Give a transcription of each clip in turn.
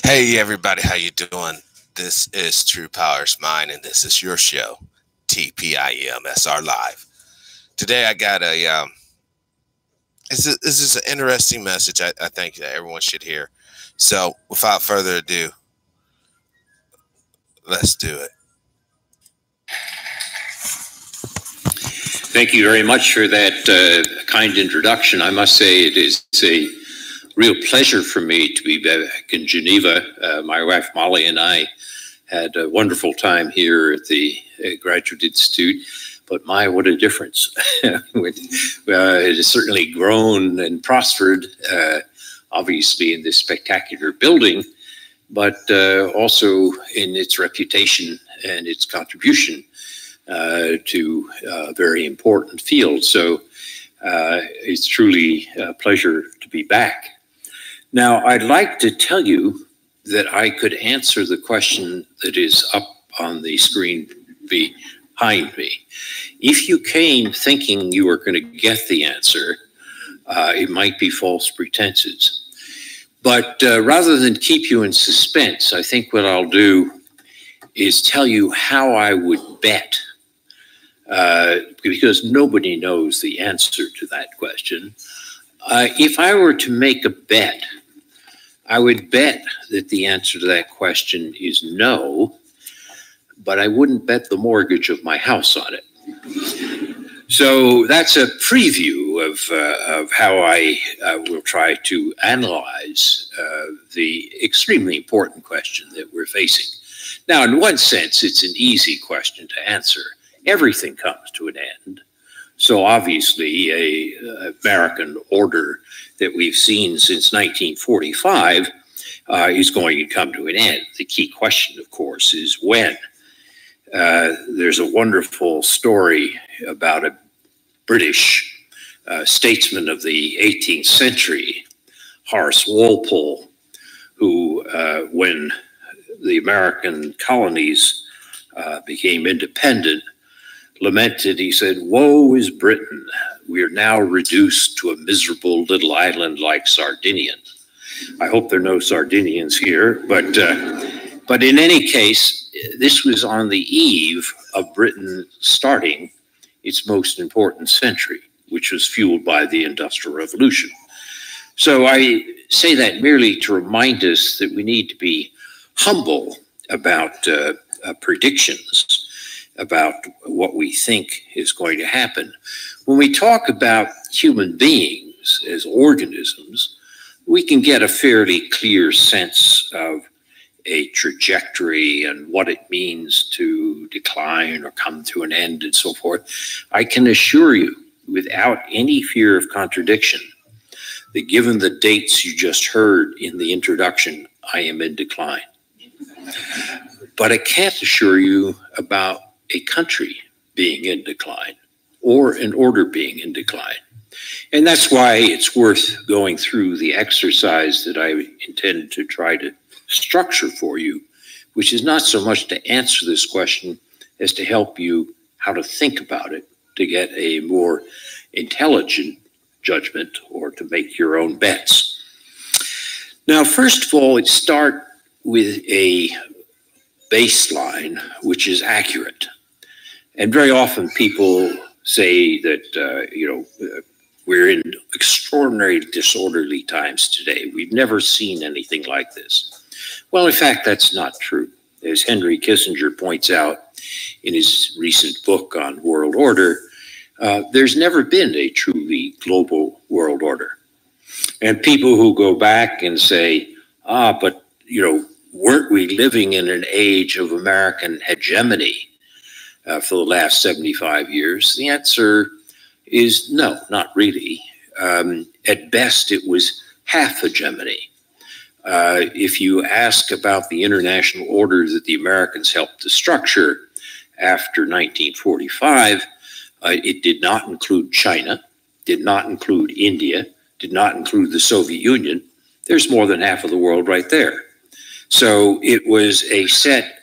Hey everybody, how you doing? This is True Power's Mind, and this is your show, TPIM SR Live. Today I got this is an interesting message I think that everyone should hear. So without further ado, let's do it. Thank you very much for that kind introduction. I must say it is a real pleasure for me to be back in Geneva. My wife Molly and I had a wonderful time here at the Graduate Institute, but my, what a difference. It has certainly grown and prospered, obviously in this spectacular building, but also in its reputation and its contribution to a very important field. So it's truly a pleasure to be back. Now, I'd like to tell you that I could answer the question that is up on the screen behind me. If you came thinking you were going to get the answer, it might be false pretenses. But rather than keep you in suspense, I think what I'll do is tell you how I would bet, because nobody knows the answer to that question. If I were to make a bet, I would bet that the answer to that question is no, but I wouldn't bet the mortgage of my house on it. So that's a preview of how I will try to analyze the extremely important question that we're facing. Now, in one sense, it's an easy question to answer. Everything comes to an end. So obviously, a American order that we've seen since 1945 is going to come to an end. The key question, of course, is when. There's a wonderful story about a British statesman of the 18th century, Horace Walpole, who, when the American colonies became independent, lamented, he said, "Woe is Britain. We are now reduced to a miserable little island like Sardinia." I hope there are no Sardinians here, but in any case, this was on the eve of Britain starting its most important century, which was fueled by the Industrial Revolution. So I say that merely to remind us that we need to be humble about predictions, about what we think is going to happen. When we talk about human beings as organisms, we can get a fairly clear sense of a trajectory and what it means to decline or come to an end and so forth. I can assure you, without any fear of contradiction, that given the dates you just heard in the introduction, I am in decline. But I can't assure you about a country being in decline or an order being in decline. And that's why it's worth going through the exercise that I intend to try to structure for you, which is not so much to answer this question as to help you how to think about it, to get a more intelligent judgment or to make your own bets. Now, first of all, let's start with a baseline which is accurate. And very often people say that, we're in extraordinary disorderly times today. We've never seen anything like this. Well, in fact, that's not true. As Henry Kissinger points out in his recent book on world order, there's never been a truly global world order. And people who go back and say, but, weren't we living in an age of American hegemony for the last 75 years? The answer is no, not really. At best, it was half hegemony. If you ask about the international order that the Americans helped to structure after 1945, it did not include China, did not include India, did not include the Soviet Union. There's more than half of the world right there. So it was a set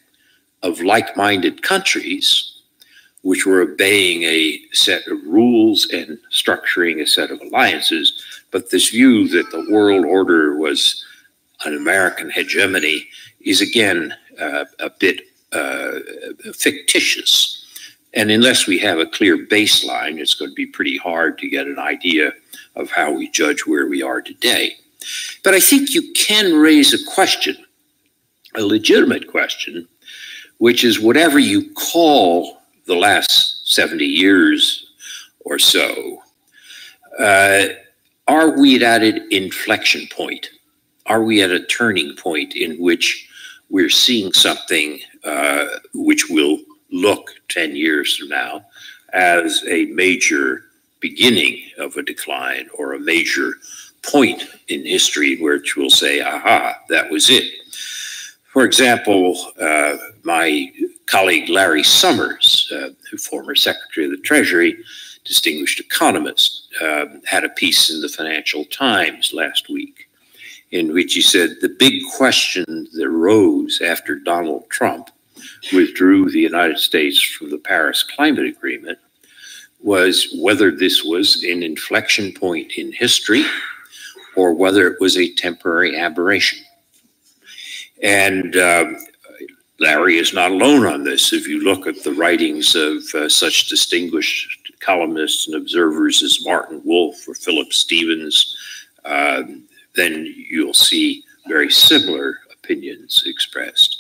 of like-minded countries which were obeying a set of rules and structuring a set of alliances. But this view that the world order was an American hegemony is again a bit fictitious. And unless we have a clear baseline, it's going to be pretty hard to get an idea of how we judge where we are today. But I think you can raise a question, a legitimate question, which is whatever you call the last 70 years or so, are we at an inflection point? Are we at a turning point in which we're seeing something which will look 10 years from now as a major beginning of a decline or a major point in history which we'll say, aha, that was it. For example, my colleague Larry Summers, former Secretary of the Treasury, distinguished economist, had a piece in the Financial Times last week in which he said the big question that arose after Donald Trump withdrew the United States from the Paris Climate Agreement was whether this was an inflection point in history or whether it was a temporary aberration. And Larry is not alone on this. If you look at the writings of such distinguished columnists and observers as Martin Wolf or Philip Stevens, then you'll see very similar opinions expressed.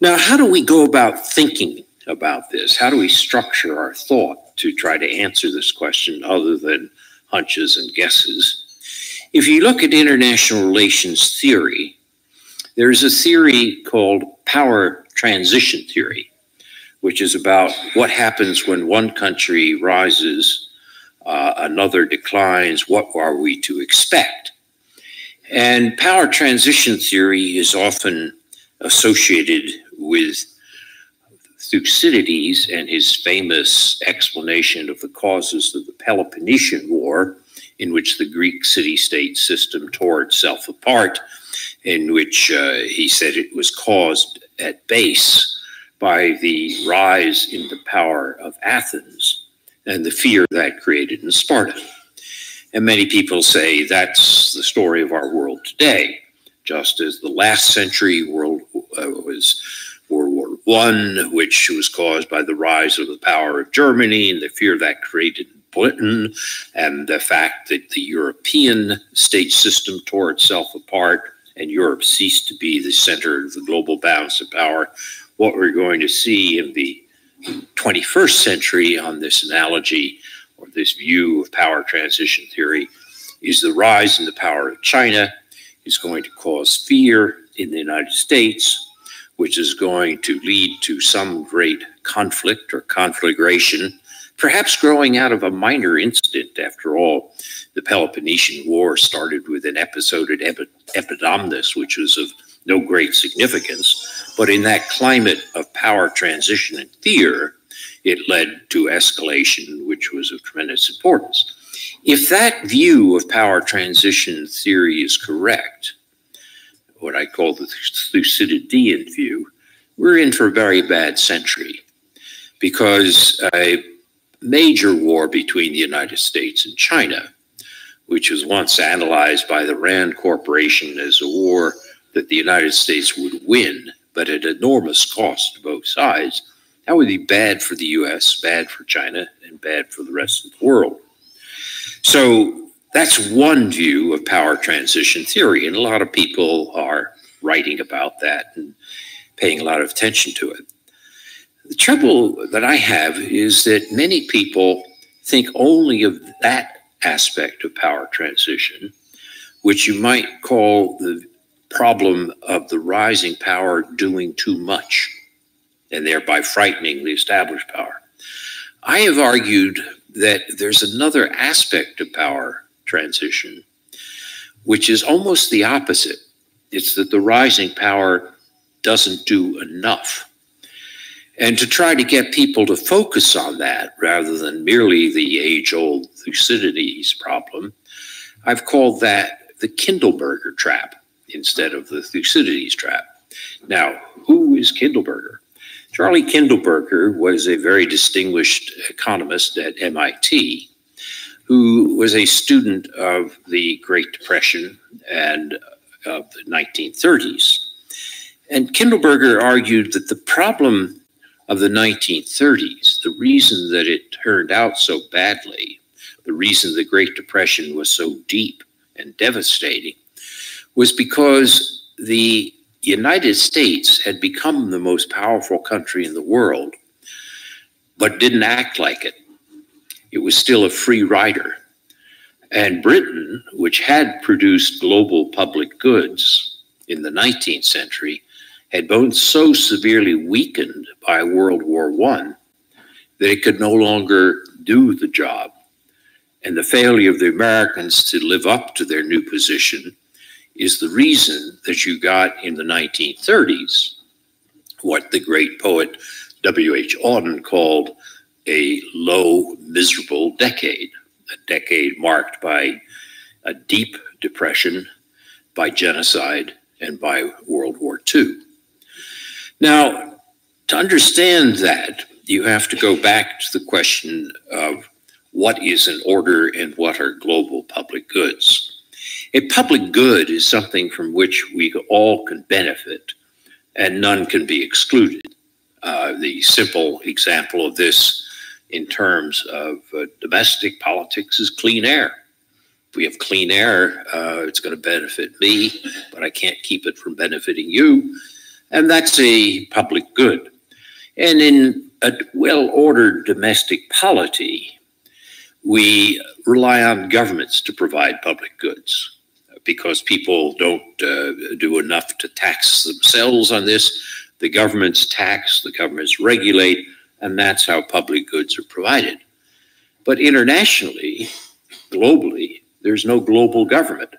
Now, how do we go about thinking about this? How do we structure our thought to try to answer this question other than hunches and guesses? If you look at international relations theory, there's a theory called power transition theory, which is about what happens when one country rises, another declines, what are we to expect? And power transition theory is often associated with Thucydides and his famous explanation of the causes of the Peloponnesian War, in which the Greek city-state system tore itself apart, in which he said it was caused at base by the rise in the power of Athens and the fear that created in Sparta. And many people say that's the story of our world today, just as the last century world was World War I, which was caused by the rise of the power of Germany and the fear that created in Britain, and the fact that the European state system tore itself apart and Europe ceased to be the center of the global balance of power. What we're going to see in the 21st century on this analogy or this view of power transition theory is the rise in the power of China is going to cause fear in the United States, which is going to lead to some great conflict or conflagration, perhaps growing out of a minor incident. After all, the Peloponnesian War started with an episode at Epidamnus, which was of no great significance. But in that climate of power transition and fear, it led to escalation, which was of tremendous importance. If that view of power transition theory is correct, what I call the Thucydidean view, we're in for a very bad century, because a major war between the United States and China, which was once analyzed by the Rand Corporation as a war that the United States would win, but at enormous cost to both sides, that would be bad for the US, bad for China, and bad for the rest of the world. So that's one view of power transition theory, and a lot of people are writing about that and paying a lot of attention to it. The trouble that I have is that many people think only of that aspect of power transition, which you might call the problem of the rising power doing too much and thereby frightening the established power. I have argued that there's another aspect of power transition, which is almost the opposite. It's that the rising power doesn't do enough. And to try to get people to focus on that rather than merely the age-old Thucydides problem, I've called that the Kindleberger trap instead of the Thucydides trap. Now, who is Kindleberger? Charlie Kindleberger was a very distinguished economist at MIT who was a student of the Great Depression and of the 1930s. And Kindleberger argued that the problem of the 1930s, the reason that it turned out so badly, the reason the Great Depression was so deep and devastating, was because the United States had become the most powerful country in the world, but didn't act like it. It was still a free rider. And Britain, which had produced global public goods in the 19th century, had been so severely weakened by World War I that it could no longer do the job. And the failure of the Americans to live up to their new position is the reason that you got in the 1930s what the great poet W.H. Auden called a low, miserable decade, a decade marked by a deep depression, by genocide, and by World War II. Now, to understand that, you have to go back to the question of what is an order and what are global public goods. A public good is something from which we all can benefit and none can be excluded. The simple example of this in terms of domestic politics is clean air. If we have clean air, it's going to benefit me, but I can't keep it from benefiting you. And that's a public good. And in a well-ordered domestic polity, we rely on governments to provide public goods because people don't do enough to tax themselves on this. The governments tax, the governments regulate, and that's how public goods are provided. But internationally, globally, there's no global government.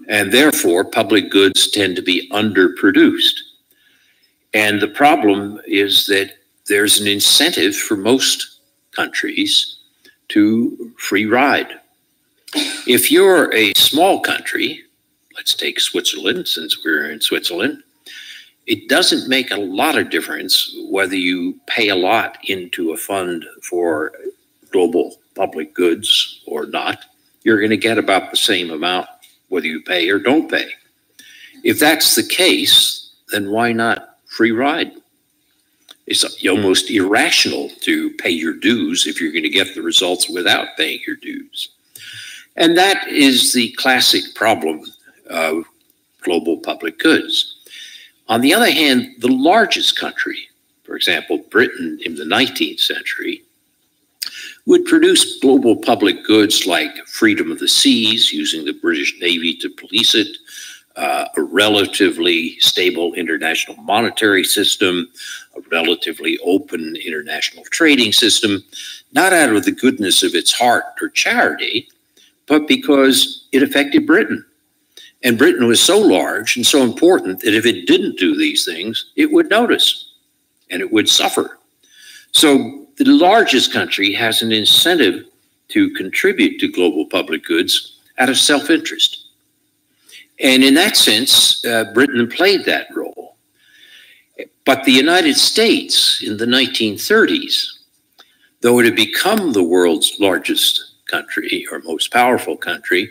And therefore, public goods tend to be underproduced. And the problem is that there's an incentive for most countries to free ride. If you're a small country, let's take Switzerland, since we're in Switzerland, it doesn't make a lot of difference whether you pay a lot into a fund for global public goods or not. You're going to get about the same amount whether you pay or don't pay. If that's the case, then why not free ride? It's almost irrational to pay your dues if you're going to get the results without paying your dues. And that is the classic problem of global public goods. On the other hand, the largest country, for example, Britain in the 19th century, would produce global public goods like freedom of the seas, using the British Navy to police it, a relatively stable international monetary system, a relatively open international trading system, not out of the goodness of its heart or charity, but because it affected Britain. And Britain was so large and so important that if it didn't do these things, it would notice and it would suffer. So the largest country has an incentive to contribute to global public goods out of self-interest. And in that sense, Britain played that role. But the United States in the 1930s, though it had become the world's largest country or most powerful country,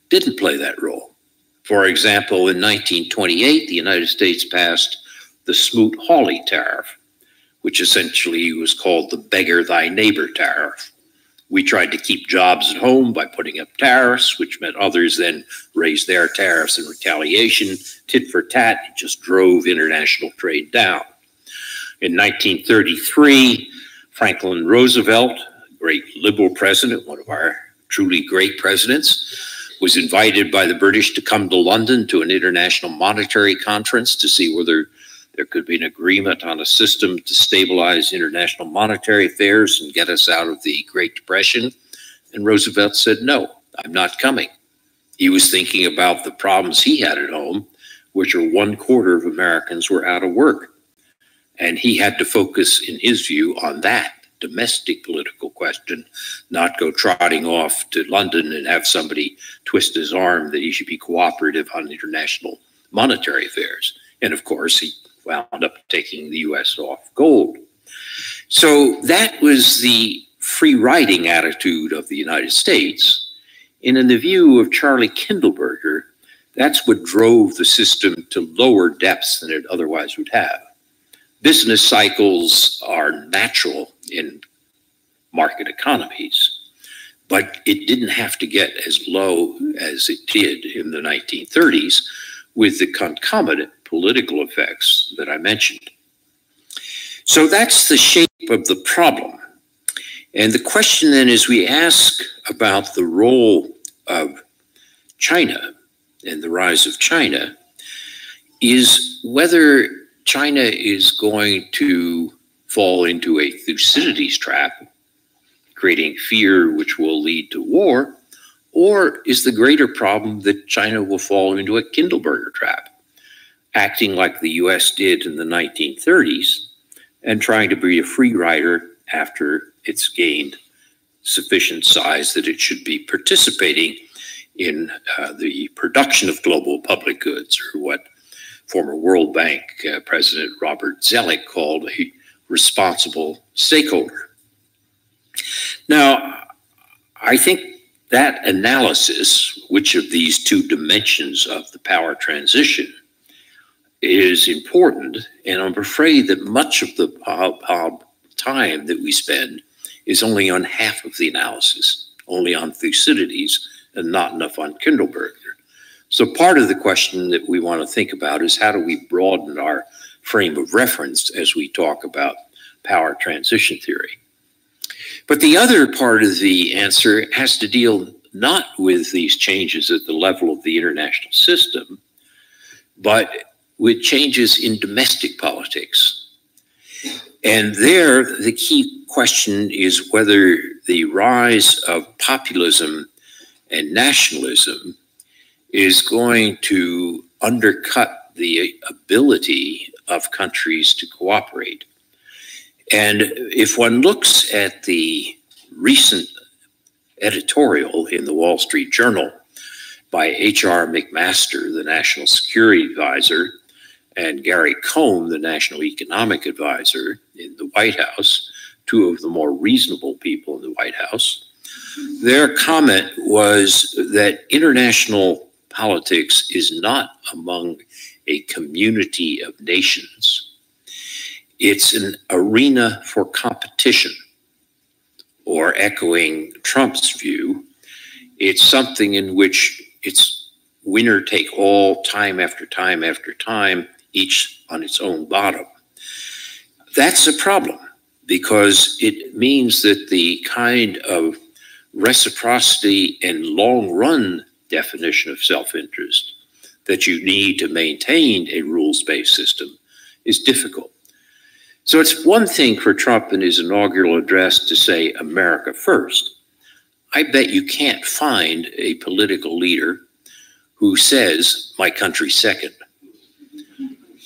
didn't play that role. For example, in 1928, the United States passed the Smoot-Hawley tariff, which essentially was called the beggar thy neighbor tariff. We tried to keep jobs at home by putting up tariffs, which meant others then raised their tariffs in retaliation. Tit for tat, it just drove international trade down. In 1933, Franklin Roosevelt, a great liberal president, one of our truly great presidents, was invited by the British to come to London to an international monetary conference to see whether there could be an agreement on a system to stabilize international monetary affairs and get us out of the Great Depression. And Roosevelt said, no, I'm not coming. He was thinking about the problems he had at home, which are 1/4 of Americans were out of work. And he had to focus, in his view, on that domestic political question, not go trotting off to London and have somebody twist his arm that he should be cooperative on international monetary affairs. And of course, he wound up taking the US off gold. So that was the free riding attitude of the United States. And in the view of Charlie Kindleberger, That's what drove the system to lower depths than it otherwise would have. Business cycles are natural in market economies, but it didn't have to get as low as it did in the 1930s with the concomitant political effects that I mentioned. So that's the shape of the problem. And the question then is, we ask about the role of China and the rise of China, is whether China is going to fall into a Thucydides trap, creating fear which will lead to war, or is the greater problem that China will fall into a Kindleberger trap, acting like the US did in the 1930s and trying to be a free rider after it's gained sufficient size that it should be participating in the production of global public goods, or what former World Bank President Robert Zoellick called a responsible stakeholder. Now, I think that analysis, which of these two dimensions of the power transition, is important, and I'm afraid that much of the time that we spend is only on half of the analysis, only on Thucydides, and not enough on Kindleberger. So part of the question that we want to think about is, how do we broaden our frame of reference as we talk about power transition theory? But the other part of the answer has to deal not with these changes at the level of the international system, but with changes in domestic politics. And there, the key question is whether the rise of populism and nationalism is going to undercut the ability of countries to cooperate. And if one looks at the recent editorial in the Wall Street Journal by H.R. McMaster, the National Security Advisor, and Gary Cohn, the National Economic Advisor in the White House, two of the more reasonable people in the White House, their comment was that international politics is not among a community of nations. It's an arena for competition, or echoing Trump's view, it's something in which it's winner take all, time after time after time, each on its own bottom. That's a problem, because it means that the kind of reciprocity and long-run definition of self-interest that you need to maintain a rules-based system is difficult. So it's one thing for Trump in his inaugural address to say America first. I bet you can't find a political leader who says my country second.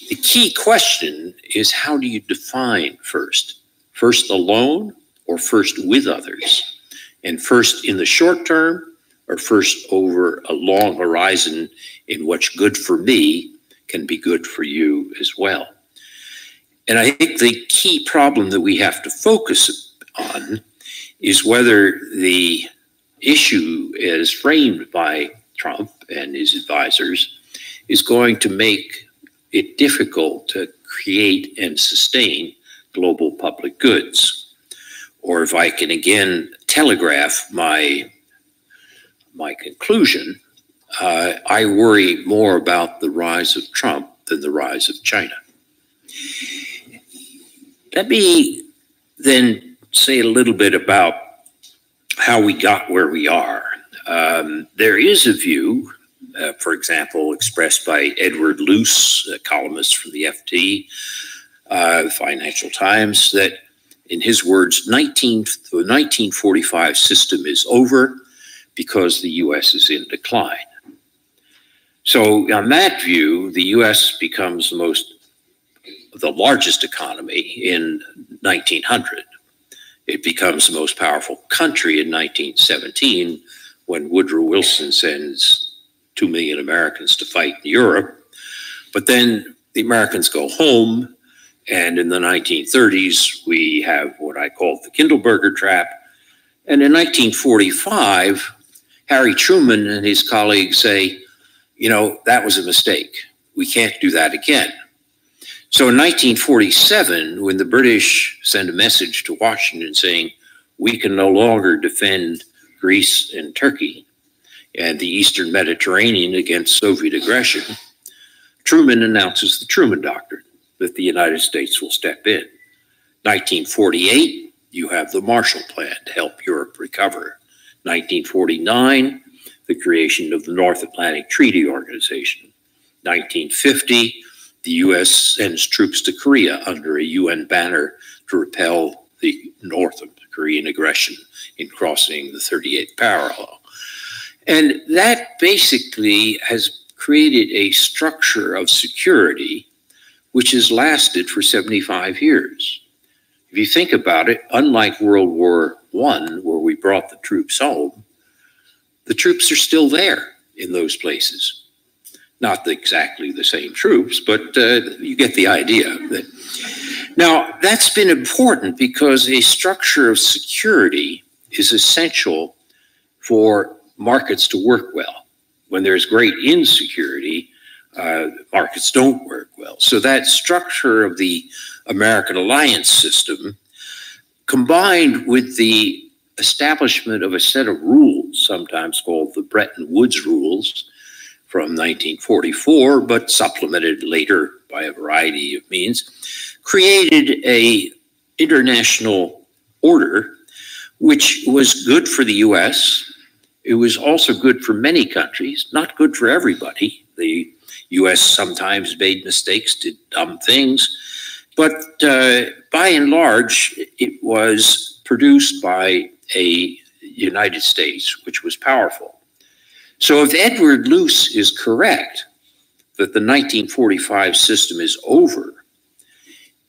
The key question is, how do you define first? First alone, or first with others? And first in the short term, or first over a long horizon in what's good for me can be good for you as well? And I think the key problem that we have to focus on is whether the issue as framed by Trump and his advisors is going to make it difficult to create and sustain global public goods. Or if I can again telegraph my conclusion, I worry more about the rise of Trump than the rise of China. Let me then say a little bit about how we got where we are. There is a view, for example, expressed by Edward Luce, a columnist from the FT, Financial Times, that in his words, the 1945 system is over because the US is in decline. So on that view, the US becomes the largest economy in 1900. It becomes the most powerful country in 1917 when Woodrow Wilson sends 2 million Americans to fight in Europe. But then the Americans go home, and in the 1930s, we have what I call the Kindleberger trap. And in 1945, Harry Truman and his colleagues say, that was a mistake. We can't do that again. So in 1947, when the British sent a message to Washington saying, we can no longer defend Greece and Turkey and the Eastern Mediterranean against Soviet aggression, Truman announces the Truman Doctrine, that the United States will step in. 1948, you have the Marshall Plan to help Europe recover. 1949, the creation of the North Atlantic Treaty Organization. 1950, the U.S. sends troops to Korea under a UN banner to repel the North Korean aggression in crossing the 38th parallel. And that basically has created a structure of security which has lasted for 75 years. If you think about it, unlike World War I, where we brought the troops home, the troops are still there in those places. Not exactly the same troops, but you get the idea. Now, that's been important because a structure of security is essential for markets to work well. When there's great insecurity, markets don't work well. So that structure of the American alliance system, combined with the establishment of a set of rules, sometimes called the Bretton Woods rules, from 1944, but supplemented later by a variety of means, created an international order which was good for the U.S. It was also good for many countries, not good for everybody. The U.S. sometimes made mistakes, did dumb things, but by and large, it was produced by a United States which was powerful. So if Edward Luce is correct that the 1945 system is over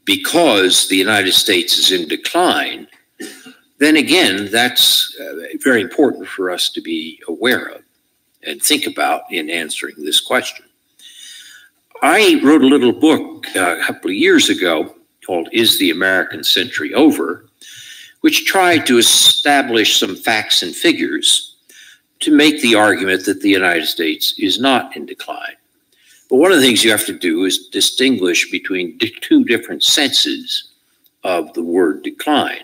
because the United States is in decline, then again, that's very important for us to be aware of and think about in answering this question. I wrote a little book a couple of years ago called Is the American Century Over?, which tried to establish some facts and figures to make the argument that the United States is not in decline. But one of the things you have to do is distinguish between two different senses of the word decline.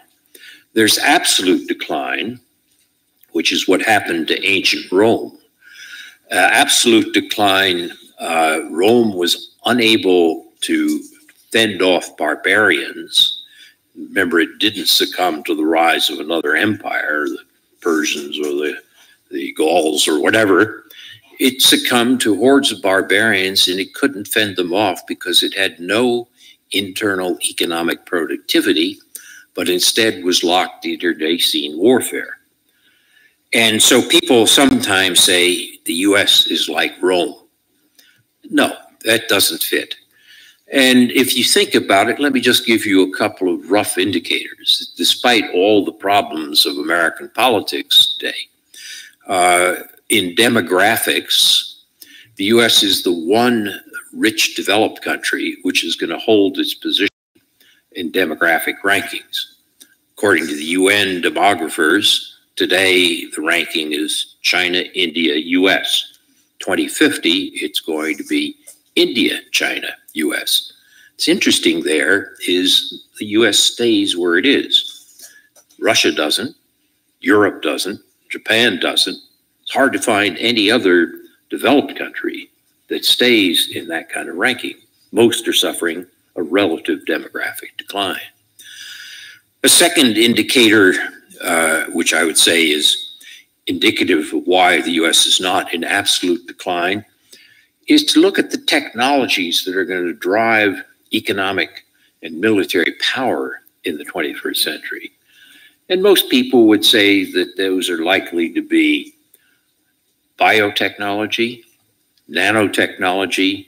There's absolute decline, which is what happened to ancient Rome. Absolute decline, Rome was unable to fend off barbarians. Remember, it didn't succumb to the rise of another empire, the Persians or the Gauls or whatever. It succumbed to hordes of barbarians, and it couldn't fend them off because it had no internal economic productivity, but instead was locked to internecine warfare. And so people sometimes say the US is like Rome. No, that doesn't fit. And if you think about it, let me just give you a couple of rough indicators. Despite all the problems of American politics today, in demographics, the US is the one rich developed country which is going to hold its position in demographic rankings. According to the UN demographers, today the ranking is China, India, US. 2050, it's going to be India, China, US. It's interesting there is the US stays where it is. Russia doesn't, Europe doesn't, Japan doesn't. It's hard to find any other developed country that stays in that kind of ranking. Most are suffering a relative demographic decline. A second indicator, which I would say is indicative of why the US is not in absolute decline, is to look at the technologies that are going to drive economic and military power in the 21st century. And most people would say that those are likely to be biotechnology, nanotechnology,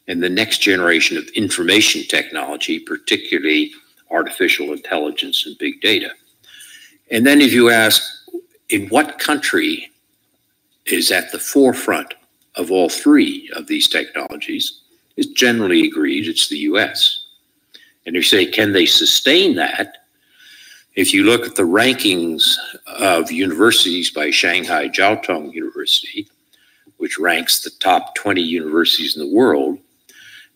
and the next generation of information technology, particularly artificial intelligence and big data. And then if you ask, in what country is at the forefront of all three of these technologies, it's generally agreed it's the US. And you say, can they sustain that? If you look at the rankings of universities by Shanghai Jiao Tong University, which ranks the top 20 universities in the world,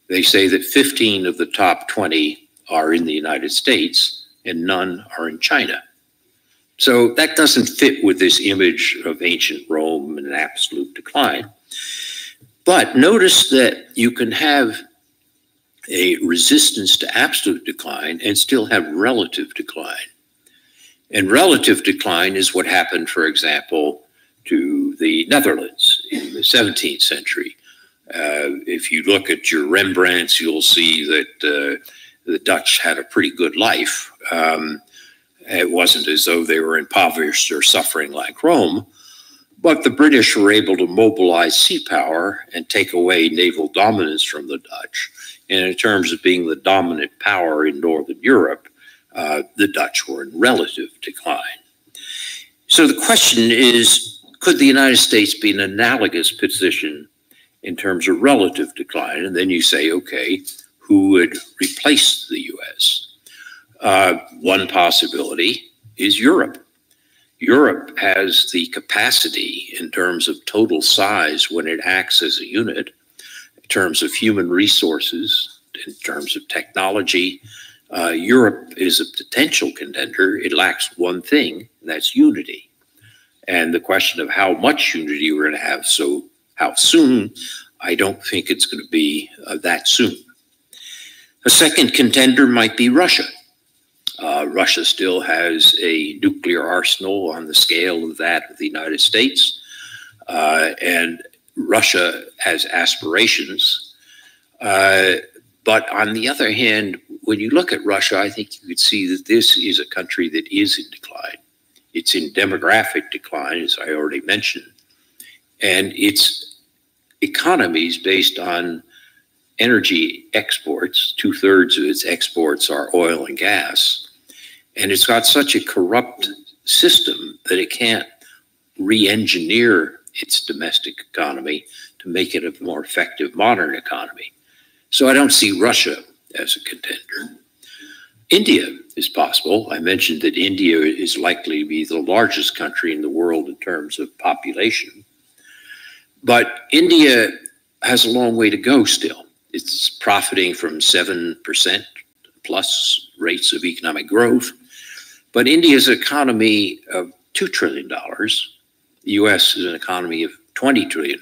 they say that 15 of the top 20 are in the United States and none are in China. So that doesn't fit with this image of ancient Rome and absolute decline. But notice that you can have a resistance to absolute decline and still have relative decline. And relative decline is what happened, for example, to the Netherlands in the 17th century. If you look at your Rembrandts, you'll see that the Dutch had a pretty good life. It wasn't as though they were impoverished or suffering like Rome, but the British were able to mobilize sea power and take away naval dominance from the Dutch. And in terms of being the dominant power in Northern Europe, the Dutch were in relative decline. So the question is, could the United States be in an analogous position in terms of relative decline? And then you say, okay, who would replace the US? One possibility is Europe. Europe has the capacity in terms of total size when it acts as a unit, in terms of human resources, in terms of technology. Europe is a potential contender. It lacks one thing, and that's unity. And the question of how much unity we're going to have, so how soon, I don't think it's going to be that soon. A second contender might be Russia. Russia still has a nuclear arsenal on the scale of that of the United States. And Russia has aspirations. But on the other hand, when you look at Russia, I think you could see that this is a country that is in decline. It's in demographic decline, as I already mentioned. And its economy is based on energy exports. 2/3 of its exports are oil and gas. And it's got such a corrupt system that it can't re-engineer its domestic economy to make it a more effective modern economy. So I don't see Russia as a contender. India is possible. I mentioned that India is likely to be the largest country in the world in terms of population. But India has a long way to go still. It's profiting from 7% plus rates of economic growth. But India's economy of $2 trillion, the US is an economy of $20 trillion.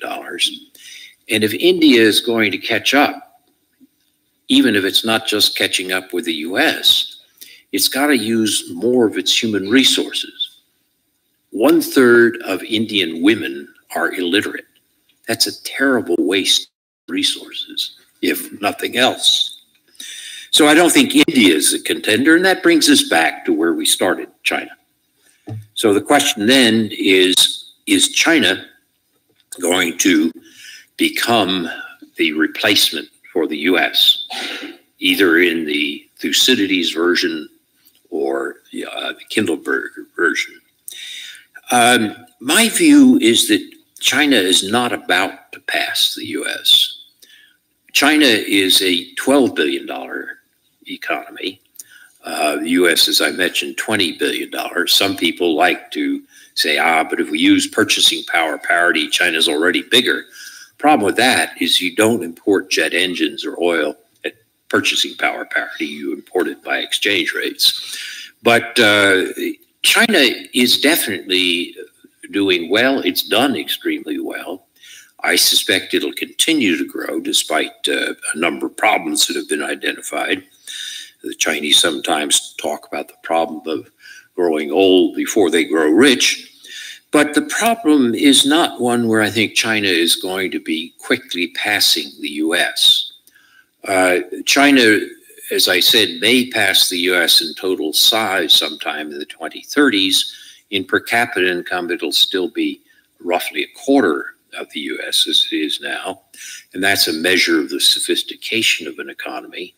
And if India is going to catch up, even if it's not just catching up with the US, it's got to use more of its human resources. 1/3 of Indian women are illiterate. That's a terrible waste of resources, if nothing else. So I don't think India is a contender, and that brings us back to where we started, China. So the question then is China going to become the replacement for the US, either in the Thucydides version or the Kindleberg version? My view is that China is not about to pass the US. China is a $12 billion economy. The US, as I mentioned, $20 billion. Some people like to say, but if we use purchasing power parity, China's already bigger. Problem with that is you don't import jet engines or oil at purchasing power parity. You import it by exchange rates. But China is definitely doing well. It's done extremely well. I suspect it'll continue to grow despite a number of problems that have been identified. The Chinese sometimes talk about the problem of growing old before they grow rich. But the problem is not one where I think China is going to be quickly passing the US. China, as I said, may pass the US in total size sometime in the 2030s. In per capita income, it'll still be roughly a quarter of the US as it is now. And that's a measure of the sophistication of an economy.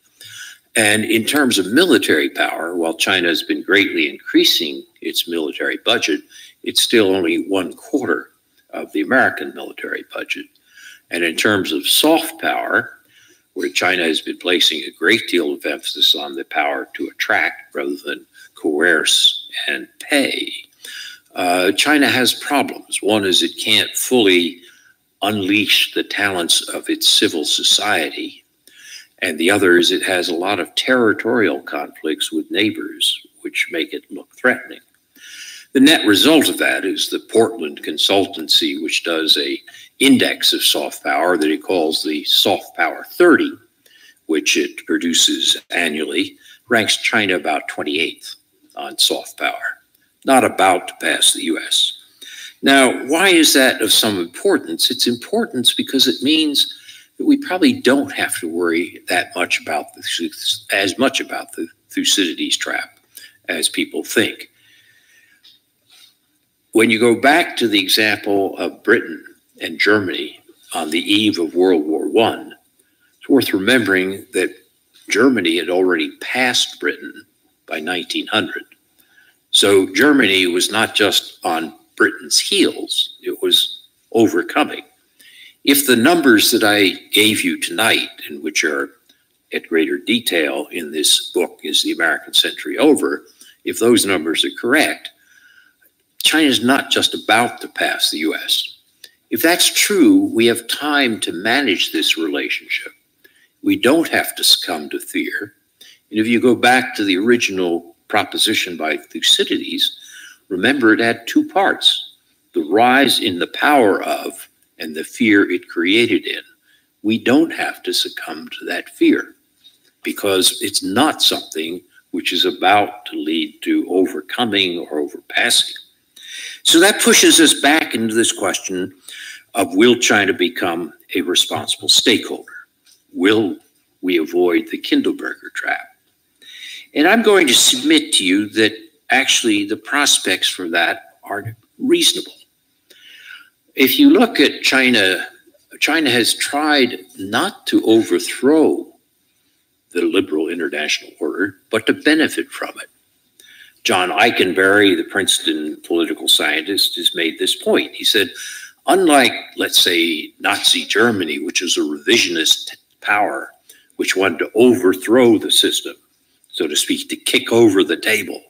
And in terms of military power, while China has been greatly increasing its military budget, it's still only 1/4 of the American military budget. And in terms of soft power, where China has been placing a great deal of emphasis on the power to attract rather than coerce and pay, China has problems. One is it can't fully unleash the talents of its civil society. And the other is it has a lot of territorial conflicts with neighbors, which make it look threatening. The net result of that is the Portland consultancy, which does a index of soft power that it calls the Soft Power 30, which it produces annually, ranks China about 28th on soft power, not about to pass the US. Now, why is that of some importance? It's importance because it means that we probably don't have to worry that much about as much about the Thucydides trap as people think. When you go back to the example of Britain and Germany on the eve of World War I, it's worth remembering that Germany had already passed Britain by 1900. So Germany was not just on Britain's heels, it was overcoming. If the numbers that I gave you tonight, and which are at greater detail in this book, Is the American Century Over? If those numbers are correct, China's not just about to pass the US. If that's true, we have time to manage this relationship. We don't have to succumb to fear. And if you go back to the original proposition by Thucydides, remember it had two parts: the rise in the power of and the fear it created in. We don't have to succumb to that fear because it's not something which is about to lead to overcoming or overpassing. So that pushes us back into this question of, will China become a responsible stakeholder? Will we avoid the Kindleberger trap? And I'm going to submit to you that actually the prospects for that are reasonable. If you look at China, China has tried not to overthrow the liberal international order, but to benefit from it. John Eikenberry, the Princeton political scientist, has made this point. He said, unlike, let's say, Nazi Germany, which is a revisionist power, which wanted to overthrow the system, so to speak, to kick over the table,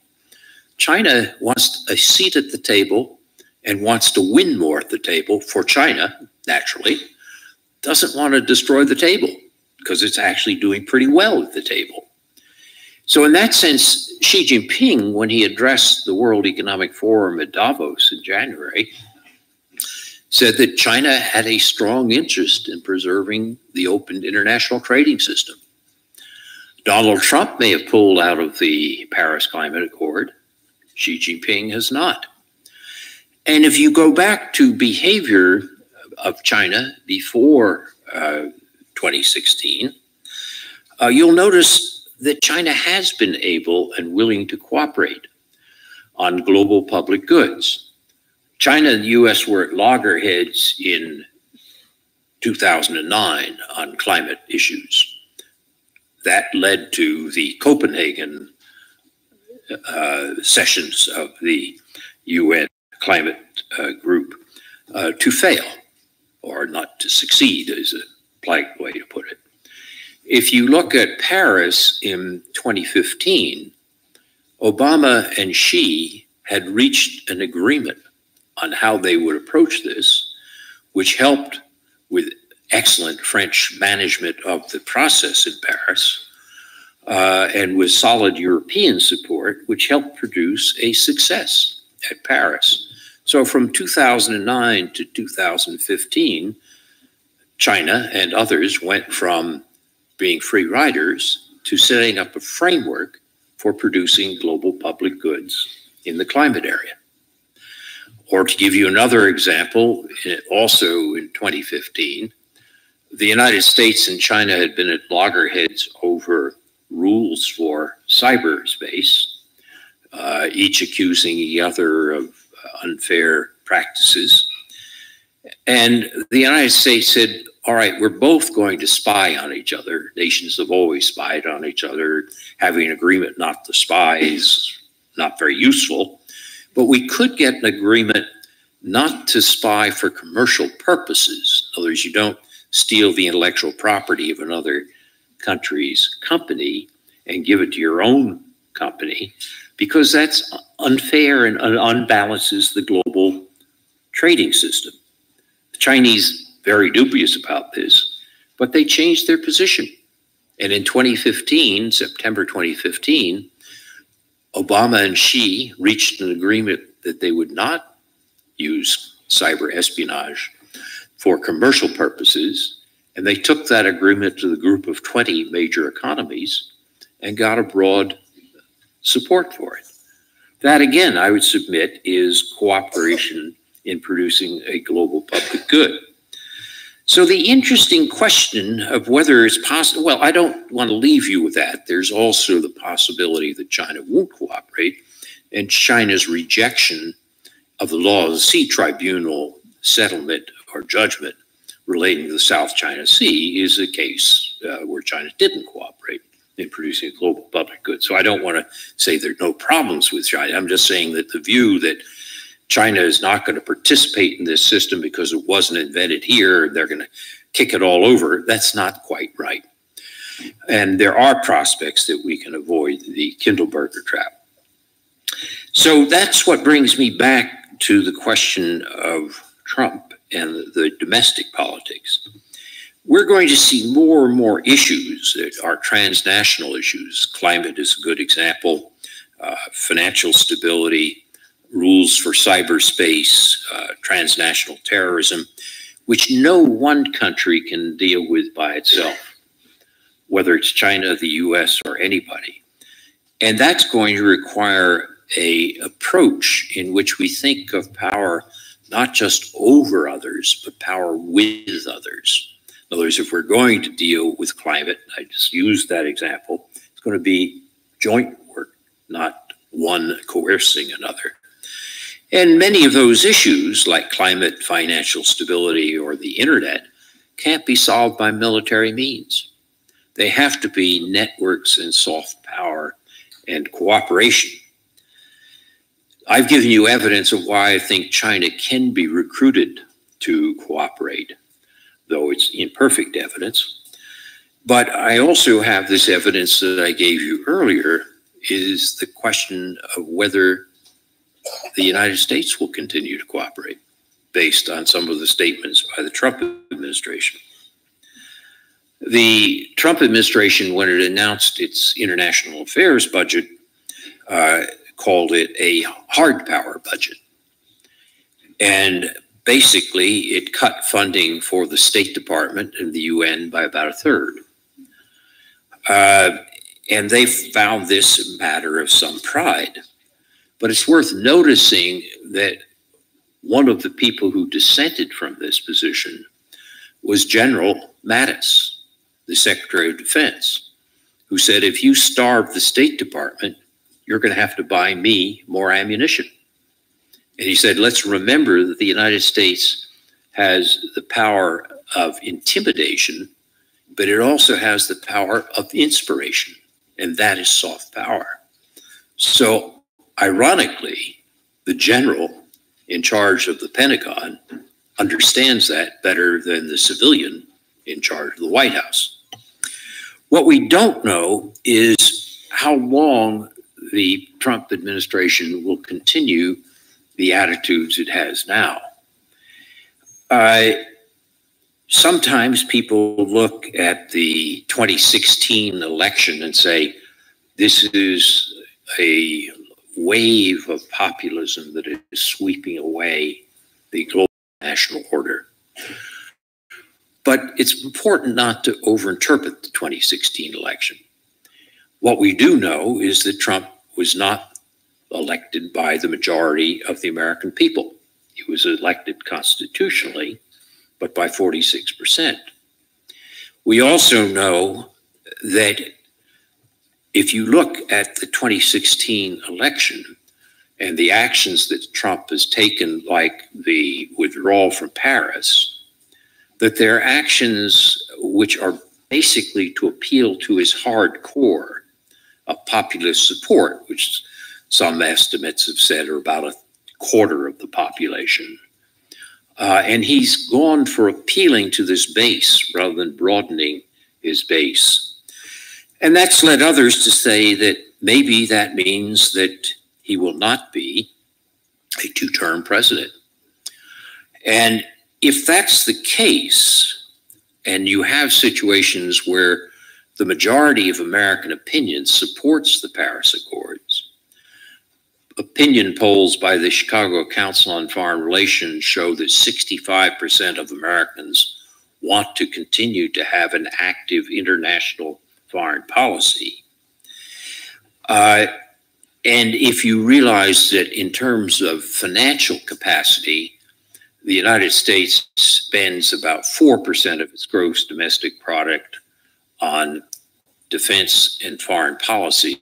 China wants a seat at the table and wants to win more at the table for China, naturally, doesn't want to destroy the table because it's actually doing pretty well at the table. So in that sense, Xi Jinping, when he addressed the World Economic Forum at Davos in January, said that China had a strong interest in preserving the open international trading system. Donald Trump may have pulled out of the Paris Climate Accord. Xi Jinping has not. And if you go back to behavior of China before 2016, you'll notice that China has been able and willing to cooperate on global public goods. China and the US were at loggerheads in 2009 on climate issues. That led to the Copenhagen sessions of the UN climate group to fail, or not to succeed is a polite way to put it. If you look at Paris in 2015, Obama and Xi had reached an agreement on how they would approach this, which helped with excellent French management of the process in Paris, and with solid European support, which helped produce a success at Paris. So from 2009 to 2015, China and others went from being free riders to setting up a framework for producing global public goods in the climate area. Or to give you another example, also in 2015, the United States and China had been at loggerheads over rules for cyberspace, each accusing the other of unfair practices. And the United States said, all right, we're both going to spy on each other. Nations have always spied on each other. Having an agreement not to spy is not very useful. But we could get an agreement not to spy for commercial purposes. In other words, you don't steal the intellectual property of another country's company and give it to your own company, because that's unfair and unbalances the global trading system. The Chinese very dubious about this, but they changed their position. And in 2015, September 2015, Obama and Xi reached an agreement that they would not use cyber espionage for commercial purposes. And they took that agreement to the group of 20 major economies and got a broad support for it. That, again, I would submit, is cooperation in producing a global public good. So the interesting question of whether it's possible, well, I don't want to leave you with that. There's also the possibility that China won't cooperate, and China's rejection of the Law of the Sea Tribunal settlement or judgment relating to the South China Sea is a case where China didn't cooperate in producing a global public good. So I don't want to say there are no problems with China. I'm just saying that the view that China is not going to participate in this system because it wasn't invented here, and they're going to kick it all over, that's not quite right. And there are prospects that we can avoid the Kindleberger trap. So that's what brings me back to the question of Trump and the domestic politics. We're going to see more and more issues that are transnational issues. Climate is a good example, financial stability, rules for cyberspace, transnational terrorism, which no one country can deal with by itself, whether it's China, the US, or anybody. And that's going to require an approach in which we think of power not just over others, but power with others. In other words, if we're going to deal with climate, I just used that example, it's going to be joint work, not one coercing another. And many of those issues, like climate, financial stability, or the internet, can't be solved by military means. They have to be networks and soft power and cooperation. I've given you evidence of why I think China can be recruited to cooperate, though it's imperfect evidence. But I also have this evidence that I gave you earlier, is the question of whether the United States will continue to cooperate based on some of the statements by the Trump administration. The Trump administration, when it announced its international affairs budget, called it a hard power budget. And basically, it cut funding for the State Department and the UN by about a third. And they found this a matter of some pride. But it's worth noticing that one of the people who dissented from this position was General Mattis, the Secretary of Defense, who said, if you starve the State Department, you're going to have to buy me more ammunition. And he said, let's remember that the United States has the power of intimidation, but it also has the power of inspiration, and that is soft power. So ironically, the general in charge of the Pentagon understands that better than the civilian in charge of the White House. What we don't know is how long the Trump administration will continue the attitudes it has now. Sometimes people look at the 2016 election and say, this is a wave of populism that is sweeping away the global national order. But it's important not to overinterpret the 2016 election. What we do know is that Trump was not elected by the majority of the American people. He was elected constitutionally, but by 46%. We also know that if you look at the 2016 election and the actions that Trump has taken, like the withdrawal from Paris, that they're actions which are basically to appeal to his hardcore of populist support, which some estimates have said are about a quarter of the population. And he's gone for appealing to this base rather than broadening his base. And that's led others to say that maybe that means that he will not be a two-term president. And If that's the case, and you have situations where the majority of American opinion supports the Paris Accords, opinion polls by the Chicago Council on Foreign Relations show that 65% of Americans want to continue to have an active international foreign policy. And if you realize that in terms of financial capacity, the United States spends about 4% of its gross domestic product on defense and foreign policy,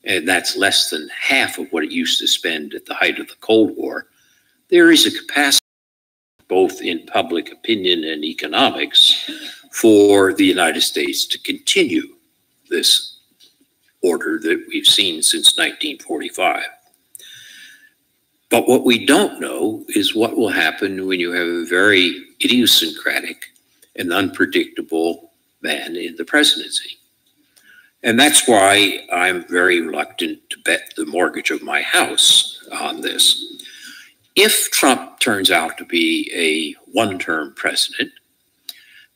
and that's less than half of what it used to spend at the height of the Cold War, there is a capacity, both in public opinion and economics, for the United States to continue this order that we've seen since 1945. But what we don't know is what will happen when you have a very idiosyncratic and unpredictable man in the presidency. And that's why I'm very reluctant to bet the mortgage of my house on this. If Trump turns out to be a one-term president,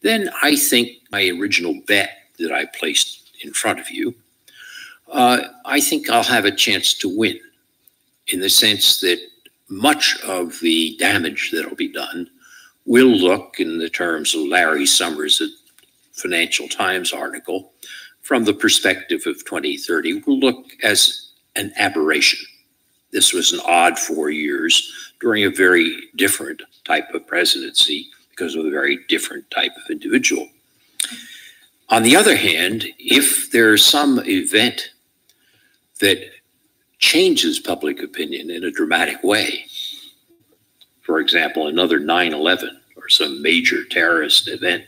then I think my original bet that I placed in front of you, I think I'll have a chance to win, in the sense that much of the damage that'll be done will look, in the terms of Larry Summers' Financial Times article, from the perspective of 2030, will look as an aberration. This was an odd 4 years during a very different type of presidency because of a very different type of individual. On the other hand, if there's some event that changes public opinion in a dramatic way, for example, another 9/11 or some major terrorist event,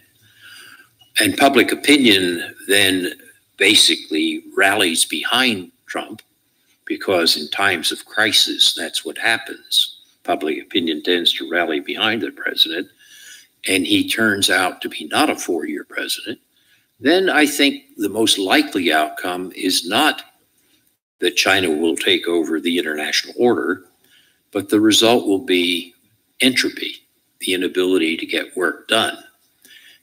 and public opinion then basically rallies behind Trump, because in times of crisis, that's what happens. Public opinion tends to rally behind the president, and he turns out to be not a 4-year president, then I think the most likely outcome is not that China will take over the international order, but the result will be entropy, the inability to get work done,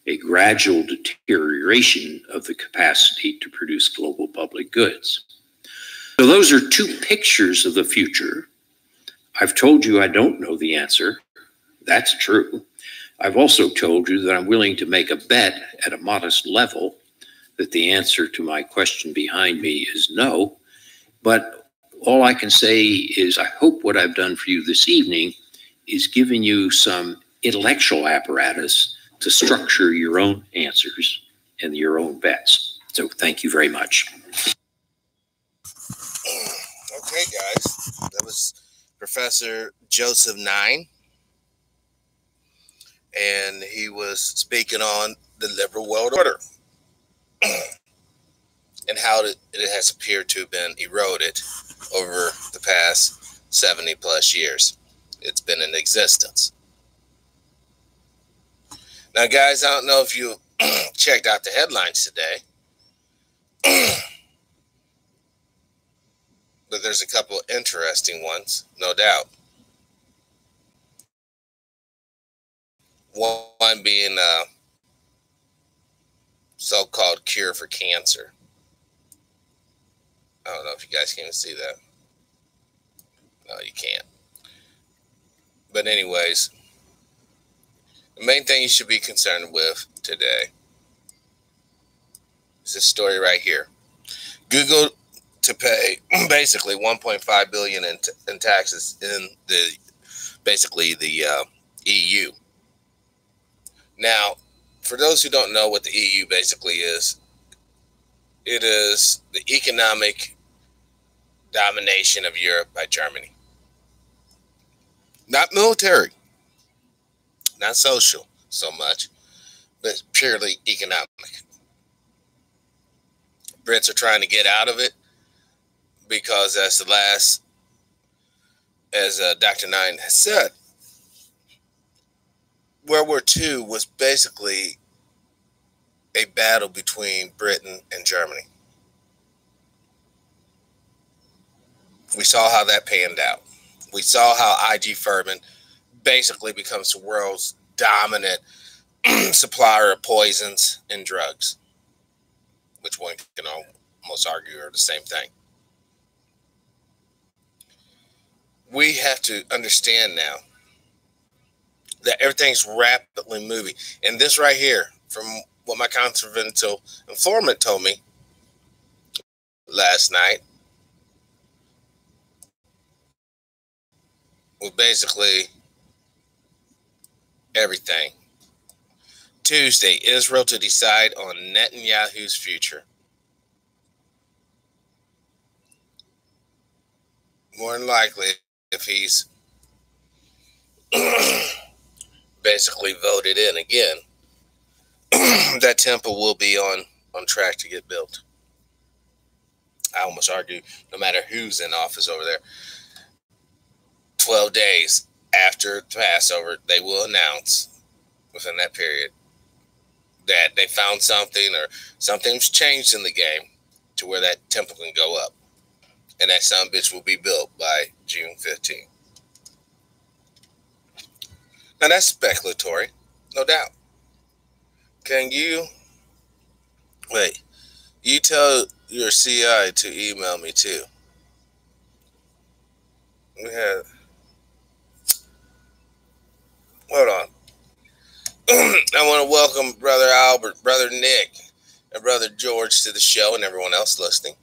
a gradual deterioration of the capacity to produce global public goods. So those are two pictures of the future. I've told you I don't know the answer. That's true. I've also told you that I'm willing to make a bet at a modest level that the answer to my question behind me is no. But all I can say is I hope what I've done for you this evening is giving you some intellectual apparatus to structure your own answers and your own bets. So thank you very much. Okay, guys, that was Professor Joseph Nine, and he was speaking on the liberal world order and how it has appeared to have been eroded over the past 70 plus years. It's been in existence. Now, guys, I don't know if you checked out the headlines today, but there's a couple interesting ones, no doubt. One being a so-called cure for cancer. I don't know if you guys can even see that. No, you can't. But anyways, the main thing you should be concerned with today is this story right here. Google to pay basically $1.5 billion in taxes in the EU. Now, for those who don't know what the EU basically is, it is the economic domination of Europe by Germany. Not military, not social so much, but purely economic. Brits are trying to get out of it because as Dr. Nine has said, World War II was basically a battle between Britain and Germany. We saw how that panned out. We saw how I.G. Furman basically becomes the world's dominant supplier of poisons and drugs, which one can almost argue are the same thing. We have to understand now that everything's rapidly moving. And this right here, from what my confidential informant told me last night, was basically everything. Tuesday, Israel to decide on Netanyahu's future. More than likely, if he's basically voted in again, that temple will be on track to get built. I almost argue no matter who's in office over there, 12 days after Passover, they will announce within that period that they found something or something's changed in the game to where that temple can go up. And that son bitch will be built by June 15th. Now that's speculatory, no doubt. Can you wait? You tell your CI to email me too. We have. Hold on. I want to welcome Brother Albert, Brother Nick, and Brother George to the show, and everyone else listening.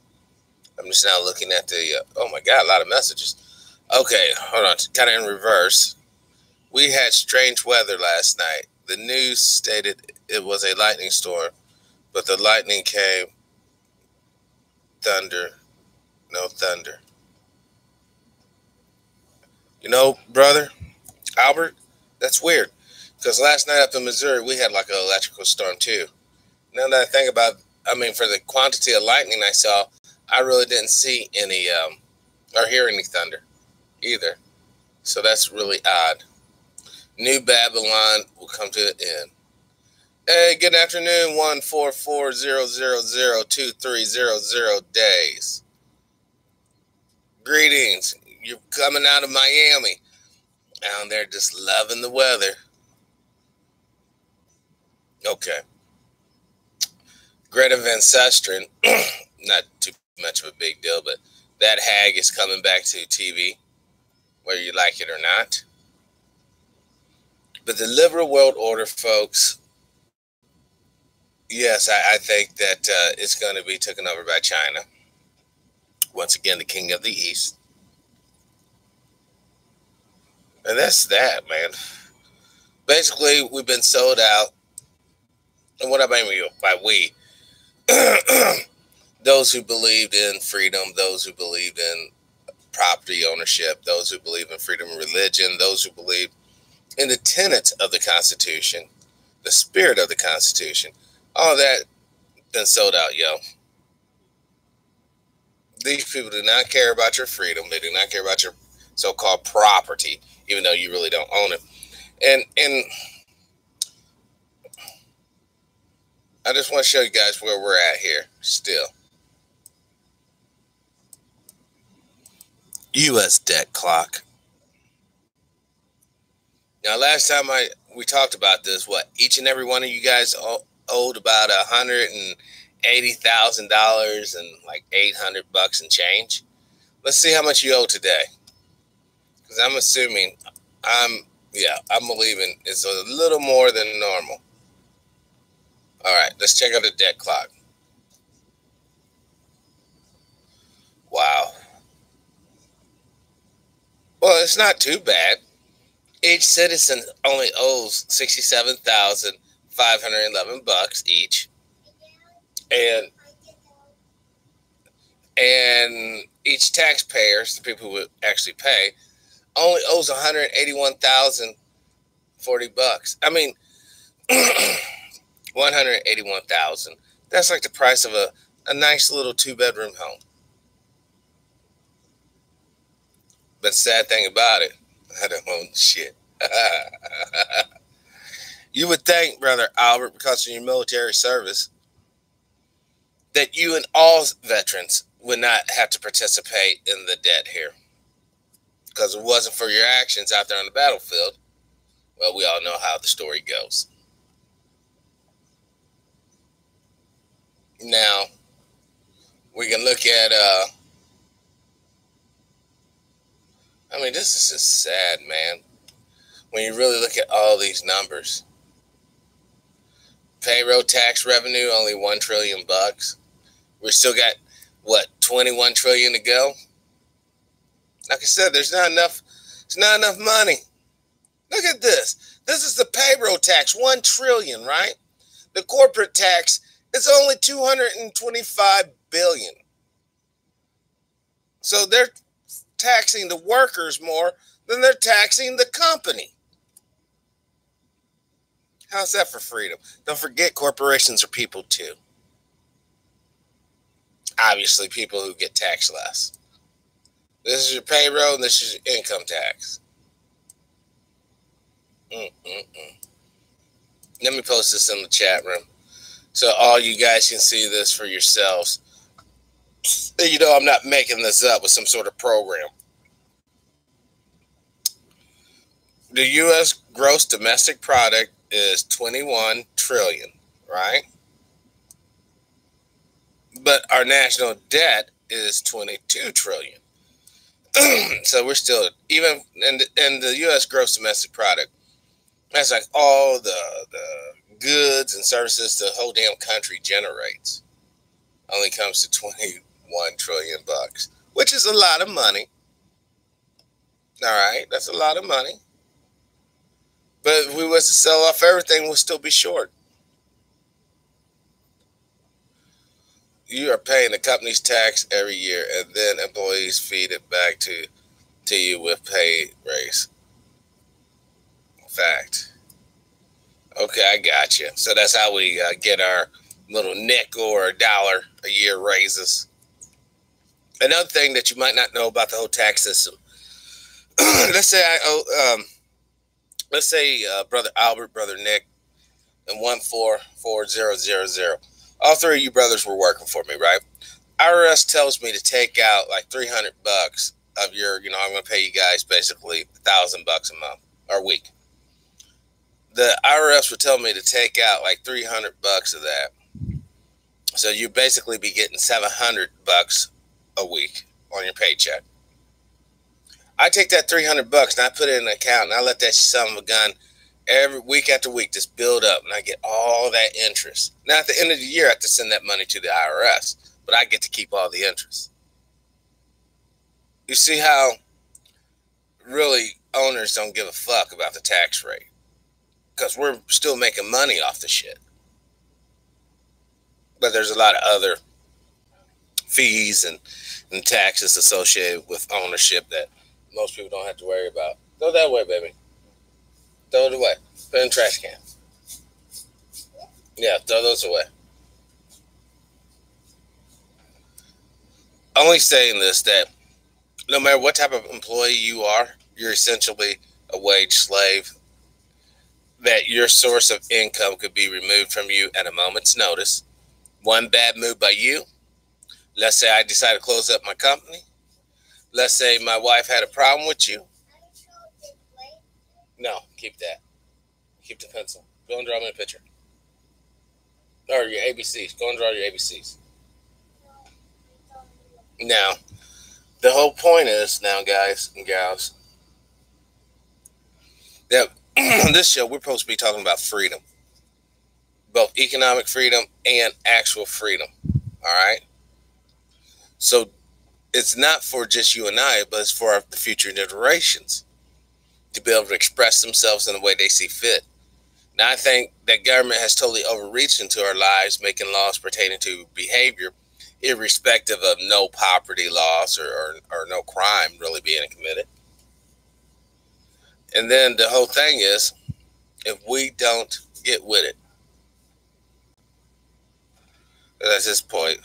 I'm just now looking at the. Oh my God, a lot of messages. Okay, hold on. Kind of in reverse. We had strange weather last night. The news stated it was a lightning storm, but the lightning came. Thunder. No thunder. You know, Brother Albert, that's weird. Because last night up in Missouri, we had like an electrical storm too. Now that I think about, I mean, for the quantity of lightning I saw, I really didn't see any or hear any thunder either. So that's really odd. New Babylon will come to an end. Hey, good afternoon, 14400002300 days. Greetings. You're coming out of Miami. Down there just loving the weather. Okay. Greta Van Susteren, not too much of a big deal, but that hag is coming back to TV, whether you like it or not. But the liberal world order, folks, yes, I think that it's going to be taken over by China. Once again, the king of the East. And that's that, man. Basically, we've been sold out. And what I mean by we, those who believed in freedom, those who believed in property ownership, those who believe in freedom of religion, those who believe in the tenets of the Constitution, the spirit of the Constitution, all that been sold out, yo. These people do not care about your freedom. They do not care about your so-called property, even though you really don't own it. And I just want to show you guys where we're at here still. U.S. debt clock. Now, last time we talked about this, each and every one of you guys owed about $180,000 and like $800 and change. Let's see how much you owe today. Because I'm assuming, I'm believing it's a little more than normal. All right, let's check out the debt clock. Wow. Well, it's not too bad. Each citizen only owes $67,511 each, and each taxpayer, the people who would actually pay, only owes $181,040. I mean, $181,000. That's like the price of a nice little 2-bedroom home. But the sad thing about it, I don't own shit. You would think, Brother Albert, because of your military service, that you and all veterans would not have to participate in the debt here. Because if it wasn't for your actions out there on the battlefield, Well, we all know how the story goes. Now, we can look at, this is just sad, man. When you really look at all these numbers. Payroll tax revenue, only $1 trillion. We still got, 21 trillion to go? Like I said, there's not enough money. Look at this. This is the payroll tax, 1 trillion, right? The corporate tax is only 225 billion. So they're taxing the workers more than they're taxing the company. How's that for freedom? Don't forget, corporations are people too. Obviously, people who get taxed less. This is your payroll and this is your income tax. Let me post this in the chat room so all you guys can see this for yourselves. You know, I'm not making this up with some sort of program. The U.S. gross domestic product is 21 trillion, right? But our national debt is 22 trillion. So we're still, even in the U.S. gross domestic product, that's like all the goods and services the whole damn country generates. Only comes to 21 trillion bucks, which is a lot of money. All right, that's a lot of money. But if we was to sell off everything, we'll still be short. You are paying the company's tax every year, and then employees feed it back to you with pay raise. Fact. Okay, I got you. So that's how we get our little nickel or a dollar a year raises. Another thing that you might not know about the whole tax system. Let's say Brother Albert, Brother Nick, and 144000. All three of you brothers were working for me, right? IRS tells me to take out like $300 of your, I'm going to pay you guys basically $1,000 a month or a week. The IRS would tell me to take out like $300 of that. So you basically be getting $700 a week on your paycheck. I take that $300 and I put it in an account and I let that son of a gun every week after week just build up, and I get all that interest. Now at the end of the year, I have to send that money to the IRS, but I get to keep all the interest. You see how really owners don't give a fuck about the tax rate, because we're still making money off the shit. But there's a lot of other fees and taxes associated with ownership that most people don't have to worry about. Throw that away, baby. Throw it away. Put it in the trash can. Yeah, throw those away. Only saying this, that no matter what type of employee you are, you're essentially a wage slave. That your source of income could be removed from you at a moment's notice. One bad move by you. Let's say I decide to close up my company. Let's say my wife had a problem with you. No, keep that. Keep the pencil. Go and draw me a picture. Or your ABCs. Go and draw your ABCs. Now, the whole point is now, guys and gals, that on this show, we're supposed to be talking about freedom. Both economic freedom and actual freedom. All right? So, it's not for just you and I, but it's for the future generations to be able to express themselves in the way they see fit. Now, I think that government has totally overreached into our lives, making laws pertaining to behavior, irrespective of no property loss or no crime really being committed. And then the whole thing is, if we don't get with it, at this point,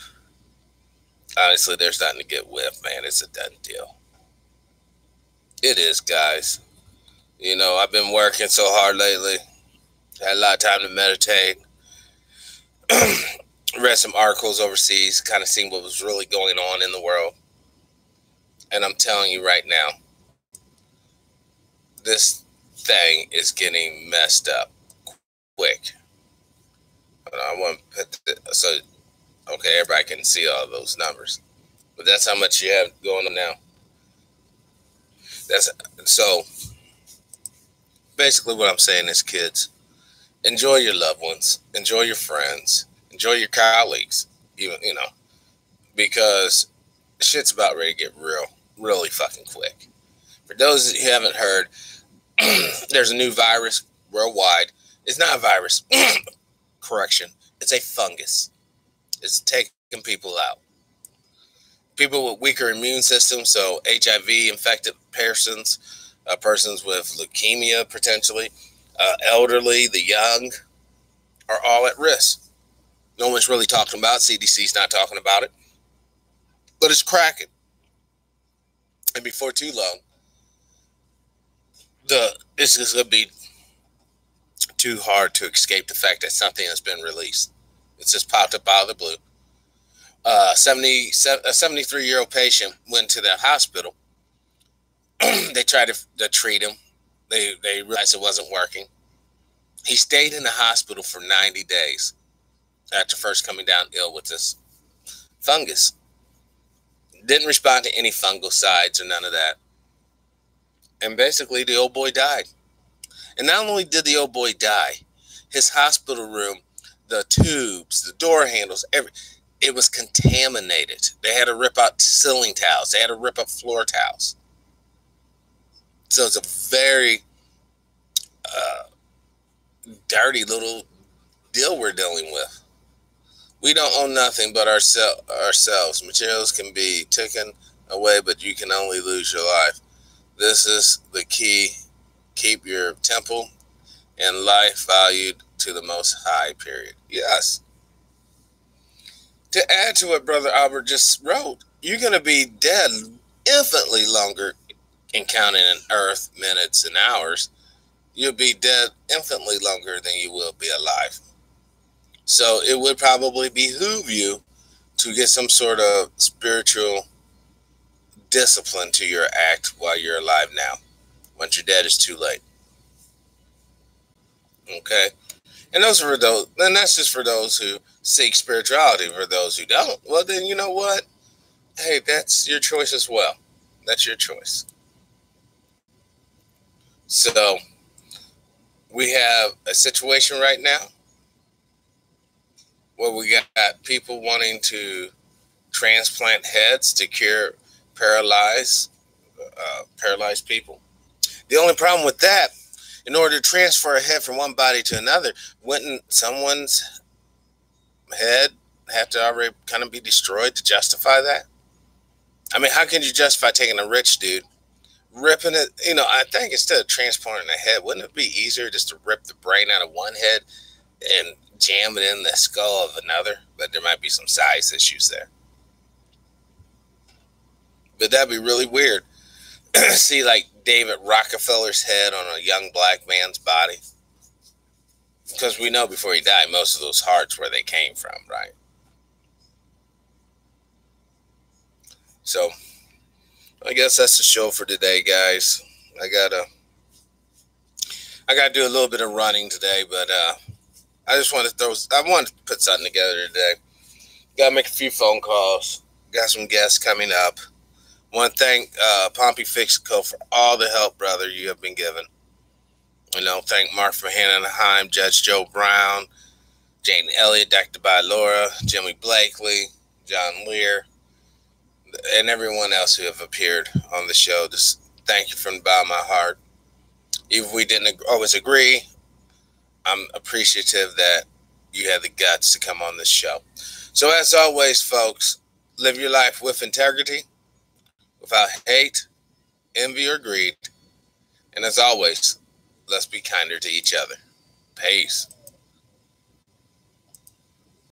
honestly, there's nothing to get with, man. It's a done deal. It is, guys. I've been working so hard lately. Had a lot of time to meditate. Read some articles overseas, kind of seeing what was really going on in the world. And I'm telling you right now, this thing is getting messed up quick. I want to put so okay, everybody can see all those numbers, but that's how much you have going on now. That's so. Basically, what I'm saying is, kids, enjoy your loved ones, enjoy your friends, enjoy your colleagues, even because shit's about ready to get really fucking quick. For those who haven't heard, there's a new virus worldwide. It's not a virus. Correction. It's a fungus. It's taking people out. People with weaker immune systems, so HIV infected persons, persons with leukemia potentially, elderly, the young, are all at risk. No one's really talking about it. CDC's not talking about it. But it's cracking. And before too long, it's just going to be too hard to escape the fact that something has been released. It's just popped up out of the blue. A 73-year-old patient went to the hospital. They tried to treat him. They realized it wasn't working. He stayed in the hospital for 90 days after first coming down ill with this fungus. Didn't respond to any fungicides or none of that. And basically, the old boy died. And not only did the old boy die, his hospital room, the tubes, the door handles, it was contaminated. They had to rip out ceiling tiles. They had to rip up floor tiles. So it's a very dirty little deal we're dealing with. We don't own nothing but ourselves. Materials can be taken away, but you can only lose your life. This is the key. Keep your temple and life valued to the Most High, period. Yes. To add to what Brother Albert just wrote, you're going to be dead infinitely longer in counting in earth, minutes, and hours. You'll be dead infinitely longer than you will be alive. So it would probably behoove you to get some sort of spiritual discipline to your act while you're alive now. Once you're dead, it's too late. Okay? And those are for those, and that's just for those who seek spirituality. For those who don't, well, then you know what? Hey, that's your choice as well. That's your choice. So we have a situation right now where we got people wanting to transplant heads to cure paralyzed people. The only problem with that, in order to transfer a head from one body to another, wouldn't someone's head have to already kind of be destroyed to justify that? I mean, how can you justify taking a rich dude, ripping it? I think instead of transplanting a head, wouldn't it be easier just to rip the brain out of one head and jam it in the skull of another? But there might be some size issues there. But that'd be really weird. See, like David Rockefeller's head on a young black man's body. Because we know before he died, most of those hearts where they came from, right? So, I guess that's the show for today, guys. I gotta do a little bit of running today, but I wanted to put something together today. Gotta make a few phone calls. Got some guests coming up. Want to thank Pompey Fixico for all the help, brother, you have been given. Thank Mark from Anaheim, Judge Joe Brown, Jane Elliott, Dr. Laura, Jimmy Blakely, John Lear, and everyone else who have appeared on the show. Just thank you from the bottom of my heart. Even if we didn't always agree, I'm appreciative that you had the guts to come on this show. So as always, folks, live your life with integrity, without hate, envy, or greed. And as always, let's be kinder to each other. Peace.